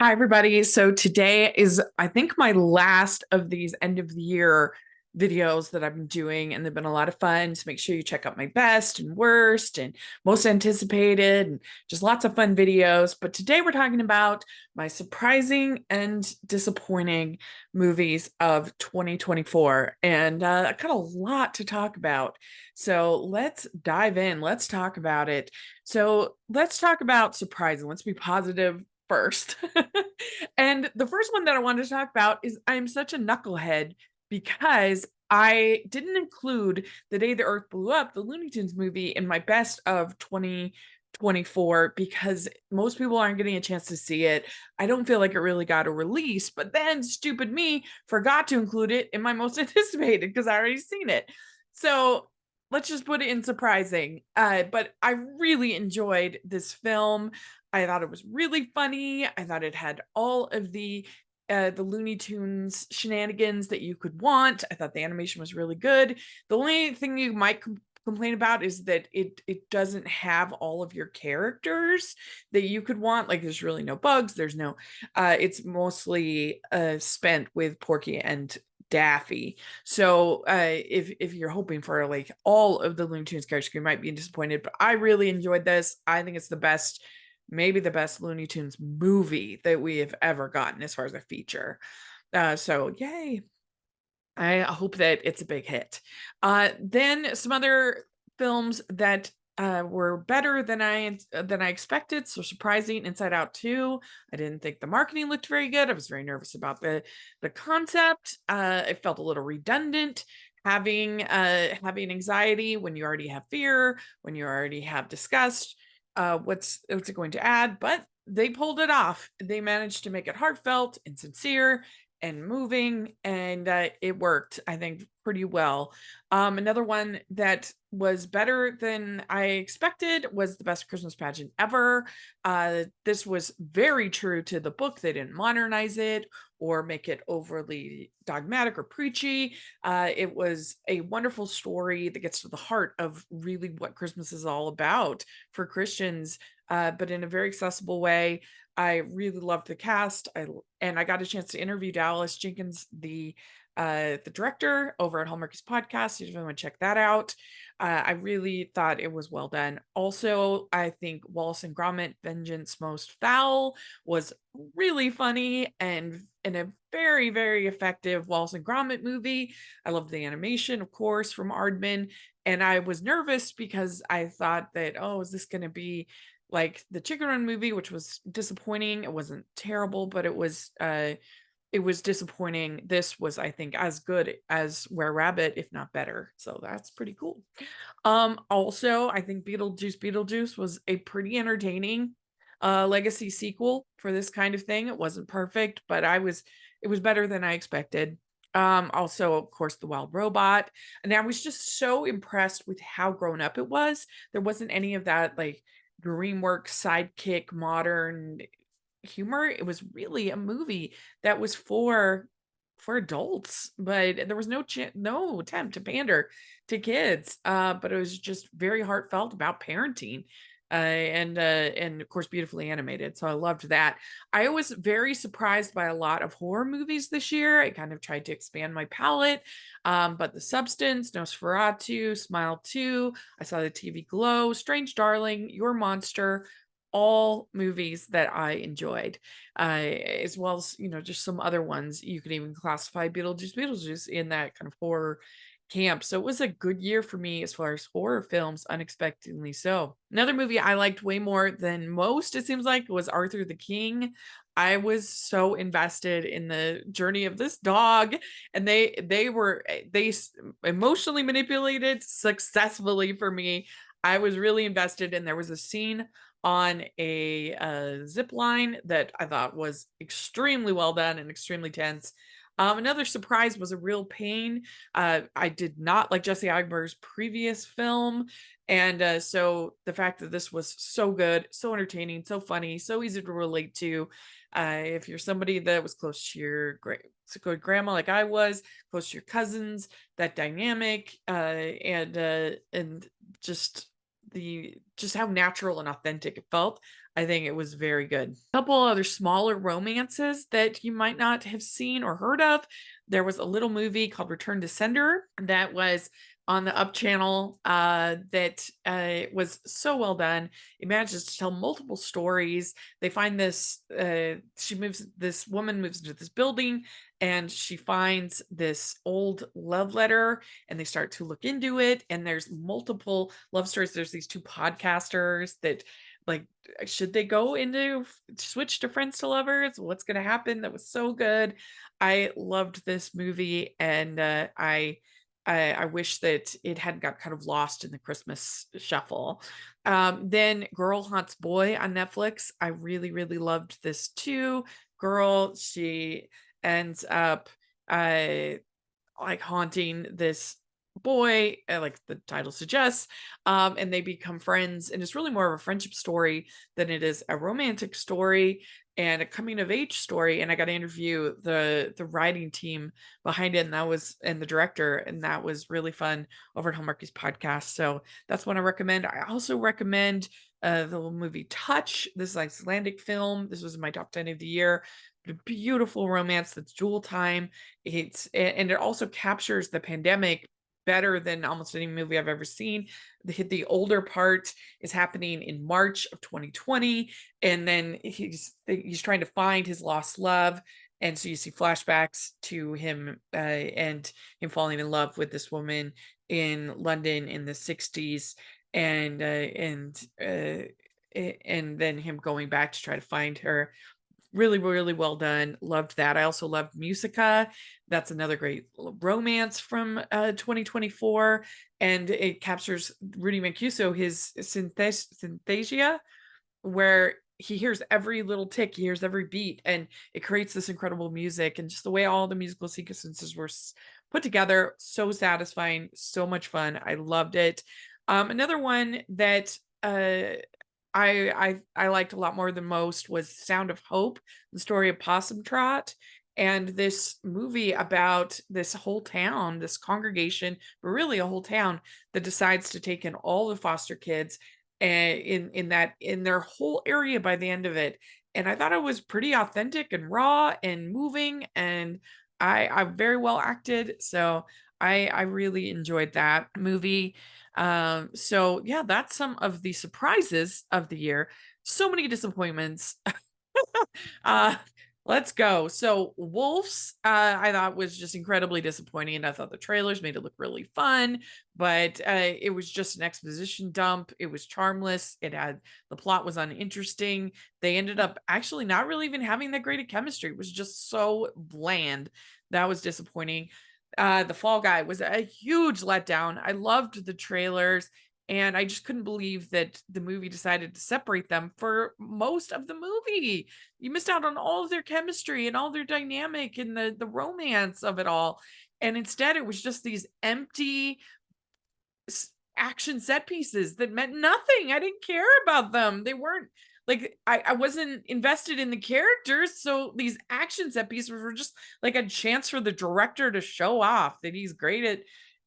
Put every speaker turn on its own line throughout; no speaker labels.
Hi, everybody. So today is, I think, my last of these end of the year videos that I've been doing, and they've been a lot of fun. So make sure you check out my best and worst and most anticipated and just lots of fun videos. But today we're talking about my surprising and disappointing movies of 2024. And I got a lot to talk about. So let's dive in. Let's talk about it. So let's talk about surprising. Let's be positive first. And the first one that I wanted to talk about is I'm such a knucklehead because I didn't include The Day the Earth Blew Up, the Looney Tunes movie, in my best of 2024 because most people aren't getting a chance to see it. I don't feel like it really got a release, but then stupid me forgot to include it in my most anticipated because I already seen it. So let's just put it in surprising. But I really enjoyed this film. I thought it was really funny. I thought it had all of the Looney Tunes shenanigans that you could want. I thought the animation was really good. The only thing you might complain about is that it doesn't have all of your characters that you could want. Like there's really no bugs. There's no it's mostly spent with Porky and Daffy. So if you're hoping for like all of the Looney Tunes characters, you might be disappointed. But I really enjoyed this. I think it's the best, maybe the best Looney Tunes movie that we have ever gotten as far as a feature. So yay. I hope that it's a big hit. Then some other films that were better than I expected. So surprising, Inside Out 2. I didn't think the marketing looked very good. I was very nervous about the concept. It felt a little redundant. Having anxiety when you already have fear, when you already have disgust. What's it going to add? But they pulled it off. They managed to make it heartfelt and sincere and moving, and it worked, I think, pretty well. Another one that was better than I expected was The Best Christmas Pageant Ever. This was very true to the book. They didn't modernize it or make it overly dogmatic or preachy. It was a wonderful story that gets to the heart of really what Christmas is all about for Christians, but in a very accessible way. I really loved the cast. I got a chance to interview Dallas Jenkins, the director, over at Hallmarkies podcast. If you want to check that out, I really thought it was well done. Also, I think Wallace and Gromit: Vengeance Most Foul was really funny and a very effective Wallace and Gromit movie. I loved the animation, of course, from Aardman, and I was nervous because I thought that, oh, is this going to be like the Chicken Run movie, which was disappointing. It wasn't terrible, but it was disappointing. This was, I think, as good as Where Rabbit, if not better. So that's pretty cool. Also, I think Beetlejuice was a pretty entertaining legacy sequel for this kind of thing. It wasn't perfect, but it was better than I expected. Also, of course, The Wild Robot. And I was just so impressed with how grown up it was. There wasn't any of that like DreamWorks sidekick modern humor. It was really a movie that was for adults, but there was no attempt to pander to kids. But it was just very heartfelt about parenting. And of course beautifully animated. So I loved that. I was very surprised by a lot of horror movies this year. I kind of tried to expand my palette. But The Substance, Nosferatu, Smile 2, I saw the TV Glow, Strange Darling, Your Monster, all movies that I enjoyed, as well as, just some other ones. You could even classify Beetlejuice in that kind of horror camp. So it was a good year for me as far as horror films, unexpectedly so. Another movie I liked way more than most, it seems like, was Arthur the King. I was so invested in the journey of this dog, and they emotionally manipulated successfully for me. I was really invested, and there was a scene on a zip line that I thought was extremely well done and extremely tense. Another surprise was A Real Pain. I did not like Jesse Eisenberg's previous film, and so the fact that this was so good, so entertaining, so funny, so easy to relate to, if you're somebody that was close to your grandma like I was, close to your cousins, that dynamic, and just the just how natural and authentic it felt. I think it was very good. A couple other smaller romances that you might not have seen or heard of. There was a little movie called Return to Sender that was on the Up channel that was so well done. It manages to tell multiple stories. They find this, this woman moves into this building and she finds this old love letter and they start to look into it. And there's multiple love stories. There's these two podcasters that, like, should they go into switch to friends to lovers? What's going to happen? That was so good. I loved this movie, and I wish that it hadn't got kind of lost in the Christmas shuffle. Then Girl Haunts Boy on Netflix. I really, really loved this too. Girl, she ends up like haunting this boy, like the title suggests, and they become friends, and it's really more of a friendship story than it is a romantic story and a coming of age story. And I got to interview the writing team behind it, and the director, and that was really fun over at Hallmarkies podcast. So that's one I recommend. I also recommend the little movie Touch. This is like Icelandic film. This was in my top 10 of the year. A beautiful romance that's jewel time. And it also captures the pandemic better than almost any movie I've ever seen. The older part is happening in March of 2020, and then he's trying to find his lost love. And so you see flashbacks to him and him falling in love with this woman in London in the 60s, and then him going back to try to find her. Really, really well done. Loved that. I also loved Musica. That's another great romance from 2024. And it captures Rudy Mancuso, his synesthesia, where he hears every little tick, he hears every beat, and it creates this incredible music. And just the way all the musical sequences were put together, so satisfying, so much fun. I loved it. Another one that I liked a lot more than most was Sound of Hope, the story of Possum Trot, and this movie about this whole town, this congregation, but really a whole town that decides to take in all the foster kids in their whole area by the end of it. And I thought it was pretty authentic and raw and moving, and I very well acted. So I really enjoyed that movie. So yeah, that's some of the surprises of the year. So many disappointments. uh let's go. So Wolves, I thought was just incredibly disappointing, and I thought the trailers made it look really fun, but it was just an exposition dump. It was charmless. The plot was uninteresting. They ended up actually not really even having that great a chemistry. It was just so bland. That was disappointing. The Fall Guy was a huge letdown. I loved the trailers, and I just couldn't believe that the movie decided to separate them for most of the movie. You missed out on all of their chemistry and all their dynamic and the romance of it all. And instead, it was just these empty action set pieces that meant nothing. I didn't care about them. They weren't like I wasn't invested in the characters. So these action set pieces were just like a chance for the director to show off that he's great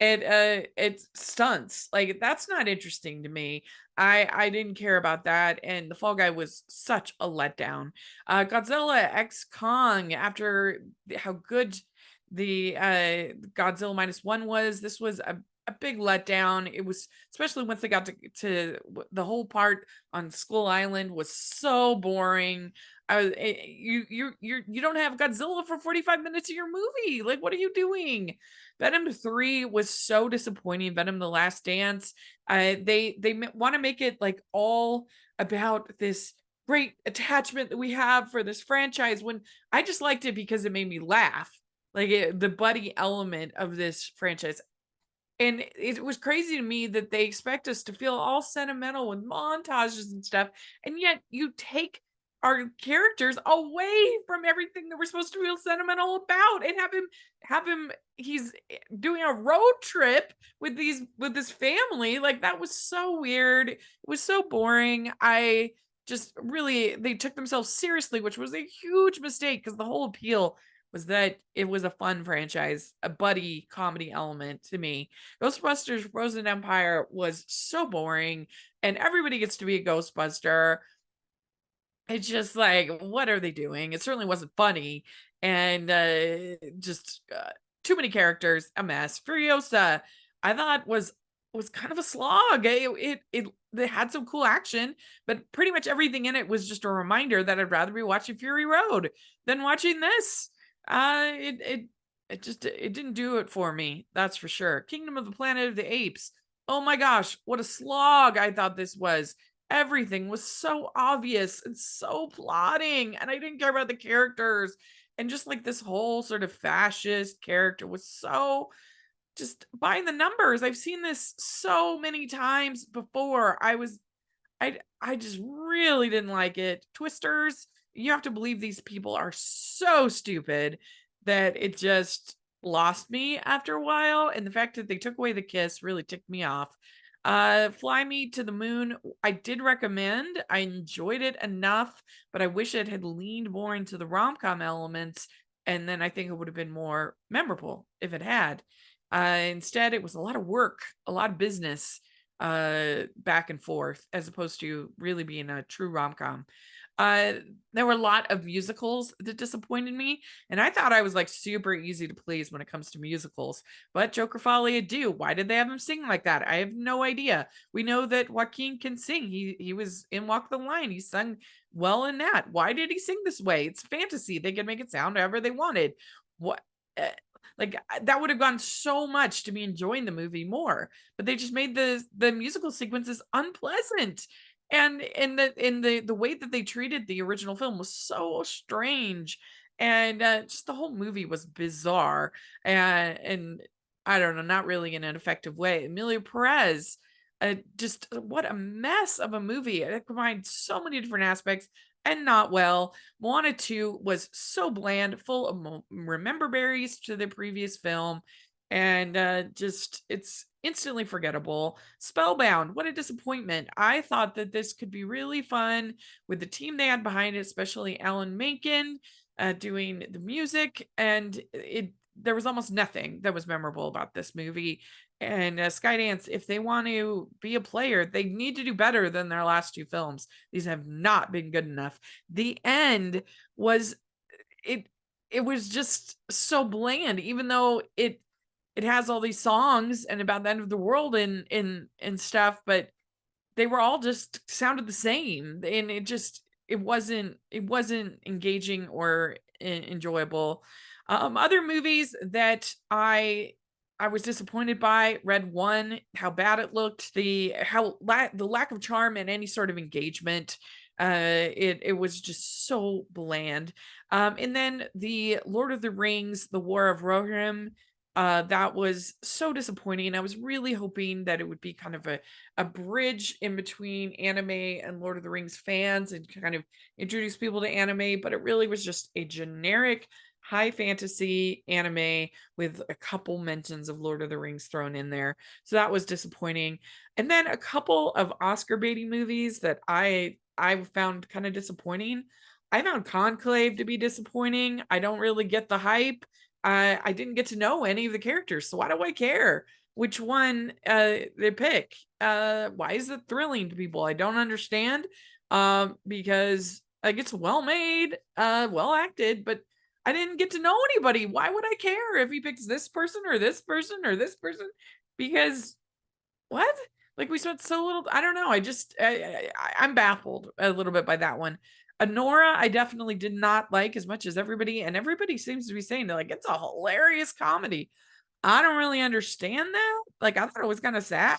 at stunts. Like, that's not interesting to me. I didn't care about that, and the Fall Guy was such a letdown. Godzilla X Kong, after how good the Godzilla -1 was, this was a big letdown. It was, especially once they got to the whole part on Skull Island, was so boring. You don't have Godzilla for 45 minutes of your movie. Like, what are you doing? Venom 3 was so disappointing. Venom: The Last Dance. They want to make it like all about this great attachment that we have for this franchise, when I just liked it because it made me laugh. Like, the buddy element of this franchise. And it was crazy to me that they expect us to feel all sentimental with montages and stuff, and yet you take our characters away from everything that we're supposed to feel sentimental about, and have him he's doing a road trip with this family. Like, that was so weird. It was so boring. I just really, they took themselves seriously, which was a huge mistake, because the whole appeal was that it was a fun franchise, a buddy comedy element to me. Ghostbusters Frozen Empire was so boring, and everybody gets to be a Ghostbuster. It's just like, what are they doing? It certainly wasn't funny, and just too many characters, a mess. Furiosa, I thought was kind of a slog. They had some cool action, but pretty much everything in it was just a reminder that I'd rather be watching Fury Road than watching this. It didn't do it for me. That's for sure. Kingdom of the Planet of the Apes. Oh my gosh, what a slog I thought this was. Everything was so obvious and so plotting, and I didn't care about the characters. And just like this whole sort of fascist character was so just by the numbers. I've seen this so many times before. I just really didn't like it. Twisters, you have to believe these people are so stupid that it just lost me after a while. And the fact that they took away the kiss really ticked me off. Fly Me to the Moon, I did recommend. I enjoyed it enough, but I wish it had leaned more into the rom-com elements, and then I think it would have been more memorable if it had. Instead, it was a lot of work, a lot of business, back and forth, as opposed to really being a true rom-com. Uh, there were a lot of musicals that disappointed me, and I thought I was like super easy to please when it comes to musicals. But Joker Folie à Deux, why did they have him sing like that? I have no idea. We know that Joaquin can sing. He was in Walk the Line. He sung well in that. Why did he sing this way? It's fantasy. They can make it sound however they wanted. What? Uh, that would have gone so much to me enjoying the movie more, but they just made the musical sequences unpleasant, and the way that they treated the original film was so strange, and just the whole movie was bizarre, and I don't know, not really in an effective way. Emilia Perez, just what a mess of a movie. It combined so many different aspects and not well. Moana 2 was so bland, full of remember berries to the previous film, and just it's instantly forgettable. Spellbound, what a disappointment. I thought that this could be really fun with the team they had behind it, especially Alan Menken doing the music, and it there was almost nothing that was memorable about this movie. And Skydance, if they want to be a player, they need to do better than their last two films. These have not been good enough. The end was it it was just so bland, even though it has all these songs and about the end of the world and stuff, but they were all just sounded the same, and it wasn't engaging or enjoyable. Other movies that I was disappointed by, Red One, how bad it looked, the lack of charm and any sort of engagement. It was just so bland. And then the Lord of the Rings, The War of Rohirrim, that was so disappointing. I was really hoping that it would be kind of a bridge in between anime and Lord of the Rings fans and kind of introduce people to anime, but it really was just a generic high fantasy anime with a couple mentions of Lord of the Rings thrown in there. So that was disappointing. And then a couple of Oscar baiting movies that I found kind of disappointing. I found Conclave to be disappointing. I don't really get the hype. I didn't get to know any of the characters, so why do I care which one they pick? Why is it thrilling to people? I don't understand. Because like it's well made, well acted, but I didn't get to know anybody. Why would I care if he picks this person or this person or this person? Because what? Like we spent so little. I don't know. I'm baffled a little bit by that one. Anora, I definitely did not like as much as everybody, and everybody seems to be saying that like it's a hilarious comedy. I don't really understand that. Like I thought it was kind of sad.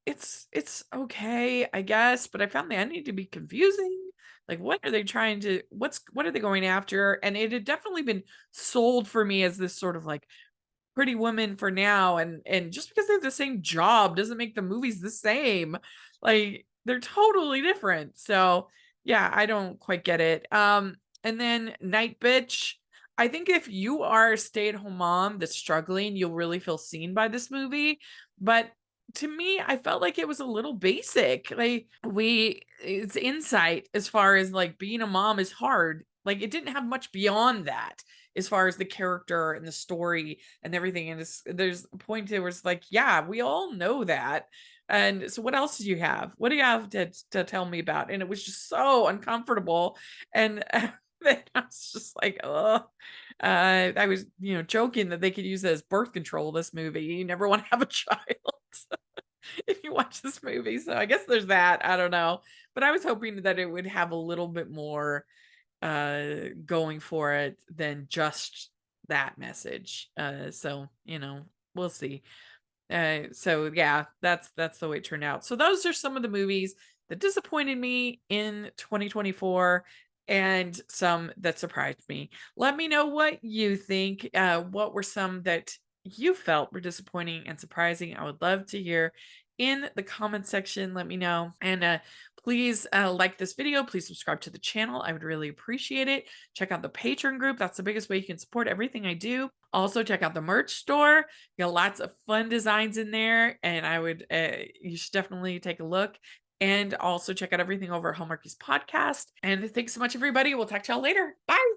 It's okay, I guess, but I found the ending to be confusing. Like, what are they trying to? What are they going after? And it had definitely been sold for me as this sort of like Pretty Woman for now, and just because they have the same job doesn't make the movies the same. Like they're totally different. So yeah, I don't quite get it. And then Night Bitch. I think if you are a stay-at-home mom that's struggling, you'll really feel seen by this movie. But to me, I felt like it was a little basic. Like it's insight as far as like being a mom is hard. Like it didn't have much beyond that as far as the character and the story and everything. And there's a point there where it's like, yeah, we all know that. And so what else do you have? What do you have to tell me about? And it was just so uncomfortable. And then I was just like, oh, I was, joking that they could use it as birth control, this movie. You never want to have a child if you watch this movie. So I guess there's that. I don't know. But I was hoping that it would have a little bit more going for it than just that message. So, we'll see. So yeah, that's the way it turned out. So those are some of the movies that disappointed me in 2024 and some that surprised me. Let me know what you think. What were some that you felt were disappointing and surprising? I would love to hear in the comment section. Let me know. And please like this video. Please subscribe to the channel. I would really appreciate it. Check out the Patreon group. That's the biggest way you can support everything I do. Also, check out the merch store. You got lots of fun designs in there, and you should definitely take a look. And also check out everything over at Hallmarkies Podcast. And thanks so much, everybody. We'll talk to y'all later. Bye.